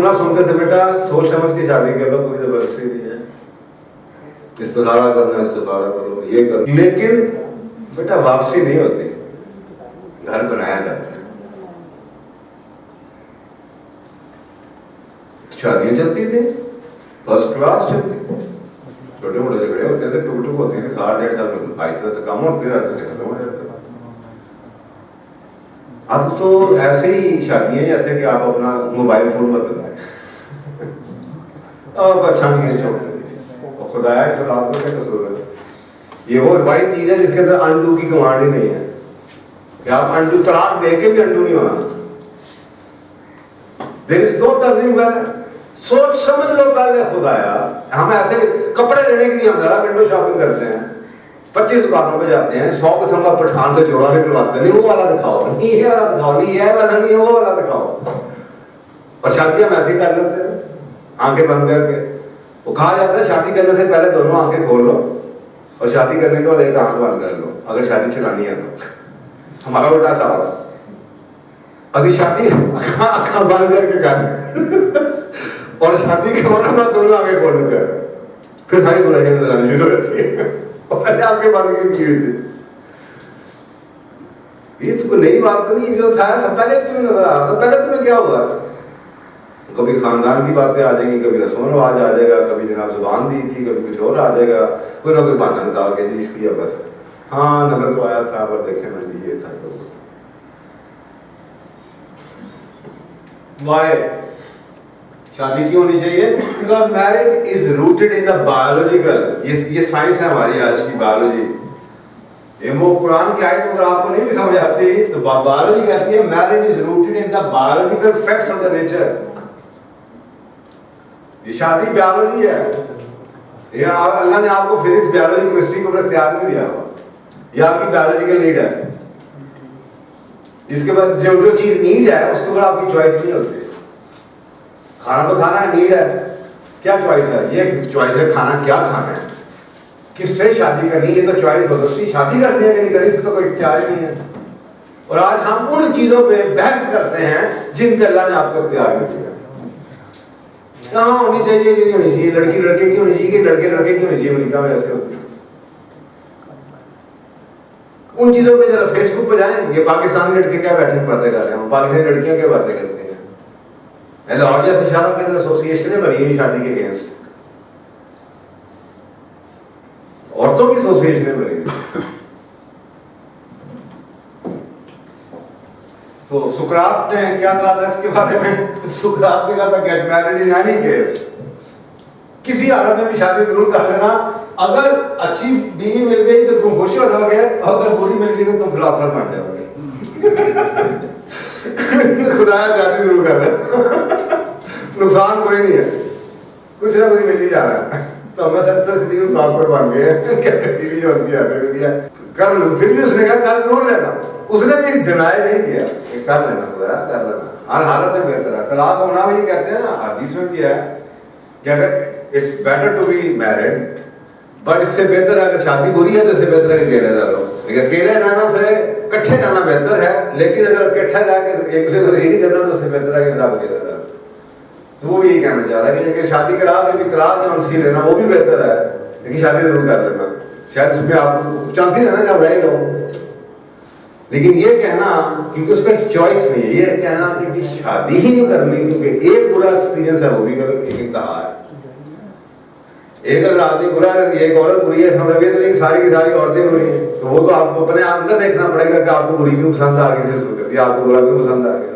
जुमला सुनते थे बेटा सोच समझ के शादी कर लो, कोई जबरदस्ती नहीं है, इस्तिखारा करना इस्तिखारा करो, ये करो, लेकिन बेटा वापसी नहीं होती, घर बनाया जाता है। शादियां चलती थी, फर्स्ट क्लास चलती थी, छोटे मोटे झगड़े होते थे, टुक टुक होती थी, 60-1.5 साल में 22 साल से कम होते रहते थे, खत्म हो जाते थे। अब तो ऐसे ही शादियां जैसे कि आप अपना मोबाइल फोन बदल रहे और अच्छा नहीं छोड़ देते, खुदाया इस रात को क्या कसूर है? ये वो वाही चीज है जिसके अंदर अनडू की कमांड ही नहीं है कि आप अनडू तलाक दे के भी अनडू नहीं होना। There is no turning back. सोच समझ लो पहले खुदाया। हम ऐसे कपड़े लेने के लिए हम ज्यादा विंडो शॉपिंग करते हैं, 25 दुकानों पे जाते हैं, 100 किस्म का पठान से जोड़ा निकलवाते हैं, नहीं वो वाला दिखाओ, नहीं ये वाला दिखाओ, नहीं ये वाला, नहीं वो वाला दिखाओ। और शादियां हम ऐसे ही कर लेते हैं आंखें बंद करके। वो कहा जाता है शादी करने से पहले दोनों आंखें खोल लो और शादी करने के बाद एक आंख बंद कर लो, अगर शादी चलानी है तो। हमारा उल्टा सवाल है, अभी शादी आंखें बंद करके कर और शादी के बाद दोनों आंखें खोल लेते हैं, फिर सारी बुराइयां नजर आनी शुरू होती है। पहले आपके बात की हुई थी, ये तो नई बात तो नहीं, जो था सब पहले तुम्हें नजर आ रहा था। पहले तुम्हें क्या हुआ? कभी खानदान की बातें आ जाएंगी, कभी रस्म रिवाज आ जाएगा, कभी जनाब जुबान दी थी, कभी कुछ और आ जाएगा, कोई ना कोई बहाना निकाल के जी इसलिए बस हाँ नजर तो आया था पर देखे मैं जी ये था तो वाई शादी क्यों होनी चाहिए? Because marriage is rooted in the biological. ये साइंस है हमारी आज की बायोलॉजी। ये वो कुरान की आयत अगर आपको नहीं भी समझ आती तो बायोलॉजी कहती है marriage is rooted in the biological facts of the nature. ये शादी बायोलॉजी है, ये अल्लाह ने आपको फिजिक्स बायोलॉजी केमिस्ट्री को इख्तियार नहीं दिया हुआ, ये आपकी बायोलॉजिकल नीड है। इसके बाद जो जो चीज नीड है उसके ऊपर आपकी चॉइस नहीं होती। खाना तो खाना है, नीड है, क्या चॉइस है? ये चॉइस है खाना क्या खाना है, किससे शादी करनी है, ये तो चॉइस हो सकती है। शादी करनी है कि नहीं करनी इसमें तो कोई इख्तियार ही नहीं है। और आज हम उन चीजों पे बहस करते हैं जिन पे अल्लाह ने आपको इख्तियार नहीं दिया। कहाँ होनी चाहिए कि नहीं होनी चाहिए, लड़की लड़के की होनी चाहिए कि लड़के लड़के की होनी चाहिए, अमेरिका में ऐसे होती है। उन चीजों पे जरा फेसबुक पे जाएं, ये पाकिस्तानी लड़के क्या बैठे बातें कर रहे हैं, पाकिस्तानी लड़कियां क्या बातें करती हैं। लाहौर जैसे शहरों के अंदर एसोसिएशनें बनी हुई शादी के अगेंस्ट, औरतों की एसोसिएशनें बनी हुई। तो सुकरात ने क्या कहा था इसके बारे में? सुकरात ने कहा था get married in any case, किसी हालत में भी शादी जरूर कर लेना। अगर अच्छी बीवी मिल गई तो तुम खुश हो जाओगे, अगर बुरी मिल गई तो तुम फिलोसोफर बन जाओगे। खुदाया शादी जरूर कर लेना, नुकसान कोई नहीं है, कुछ ना कुछ मिल ही जा रहा है। तो मैं फिलोसोफर बन गए बीवी जो होती है कर लो। फिर भी उसने कहा कर जरूर लेना, उसने भी डिनाई नहीं किया कि कर लेना, खुदा कर लेना, हर हालत में बेहतर है। तलाक होना भी कहते हैं ना, हदीस में भी है कि अगर it's better to be married, but इससे बेहतर है अगर शादी बुरी है तो इससे बेहतर है कि अकेले रह लो। लेकिन अकेले रहना से इकट्ठे रहना बेहतर है, लेकिन अगर इकट्ठा रह के एक दूसरे को नहीं करना तो उससे बेहतर है कि आप अकेले रह लो। तो वो भी यही कहना चाह रहा है कि लेकिन शादी करा के भी तलाक और उसकी लेना वो भी बेहतर है, लेकिन शादी जरूर कर लेना, शायद उसमें आपको चांस ही रहना कि आप रह लो। लेकिन ये कहना क्योंकि उस पर चॉइस नहीं है, ये कहना कि शादी ही नहीं करनी क्योंकि एक बुरा एक्सपीरियंस है वो भी एक इंतहा है। एक अगर आदमी बुरा है, एक औरत बुरी है, मतलब ये तो नहीं सारी की सारी औरतें बुरी हैं, तो वो तो आपको अपने अंदर देखना पड़ेगा कि आपको बुरी क्यों पसंद आ गई, आपको बुरा क्यों पसंद आ गया।